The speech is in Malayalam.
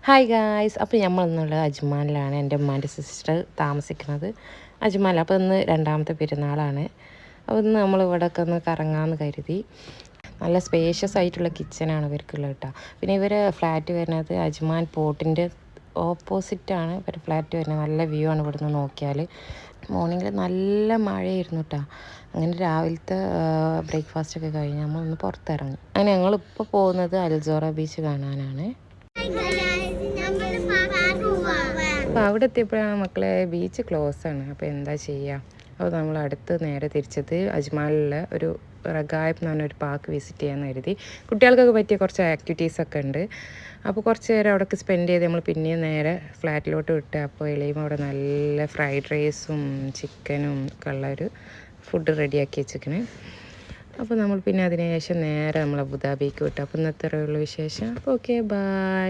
ഹായ് ഗായ്സ്, അപ്പോൾ നമ്മളിന്നുള്ള അജ്മാനിലാണ് എൻ്റെ ഉമ്മാൻ്റെ സിസ്റ്റർ താമസിക്കുന്നത്. അജ്മാനിൽ അപ്പോൾ ഇന്ന് രണ്ടാമത്തെ പെരുന്നാളാണ്. അപ്പോൾ ഇന്ന് നമ്മൾ ഇവിടെയൊക്കെ ഒന്ന് കറങ്ങാമെന്ന് കരുതി. നല്ല സ്പേഷ്യസ് ആയിട്ടുള്ള കിച്ചനാണ് ഇവർക്കുള്ളത് കേട്ടോ. പിന്നെ ഇവർ ഫ്ലാറ്റ് വരുന്നത് അജ്മാൻ പോർട്ടിൻ്റെ ഓപ്പോസിറ്റാണ് ഇവർ ഫ്ലാറ്റ് വരുന്നത്. നല്ല വ്യൂ ആണ് ഇവിടുന്ന് നോക്കിയാൽ. മോർണിംഗിൽ നല്ല മഴയായിരുന്നു കേട്ടോ. അങ്ങനെ രാവിലത്തെ ബ്രേക്ക്ഫാസ്റ്റൊക്കെ കഴിഞ്ഞ് നമ്മളൊന്ന് പുറത്തിറങ്ങി. അങ്ങനെ ഞങ്ങളിപ്പോൾ പോകുന്നത് അൽജോറ ബീച്ച് കാണാനാണ്. അപ്പോൾ അവിടെ എത്തിയപ്പോഴാണ് മക്കളെ ബീച്ച് ക്ലോസ് ആണ്. അപ്പോൾ എന്താ ചെയ്യുക? അപ്പോൾ നമ്മൾ അടുത്ത് നേരെ തിരിച്ചത് അജ്മാലിലുള്ള ഒരു റഗായബ് എന്ന് പറഞ്ഞൊരു പാർക്ക് വിസിറ്റ് ചെയ്യാൻ കരുതി. കുട്ടികൾക്കൊക്കെ പറ്റിയ കുറച്ച് ആക്ടിവിറ്റീസൊക്കെ ഉണ്ട്. അപ്പോൾ കുറച്ച് നേരം അവിടെയൊക്കെ സ്പെൻഡ് ചെയ്ത് നമ്മൾ പിന്നെയും നേരെ ഫ്ലാറ്റിലോട്ട് വിട്ട്. അപ്പോൾ എളിയും അവിടെ നല്ല ഫ്രൈഡ് റൈസും ചിക്കനും ഒക്കെ ഉള്ള ഒരു ഫുഡ് റെഡിയാക്കി വെച്ചിരിക്കണേ. അപ്പോൾ നമ്മൾ പിന്നെ അതിന് ശേഷം നേരെ നമ്മൾ അബുദാബിക്ക് വിട്ടു. അപ്പോൾ ഇന്നത്തെ ഉള്ള വിശേഷം. അപ്പോൾ ഓക്കെ, ബൈ.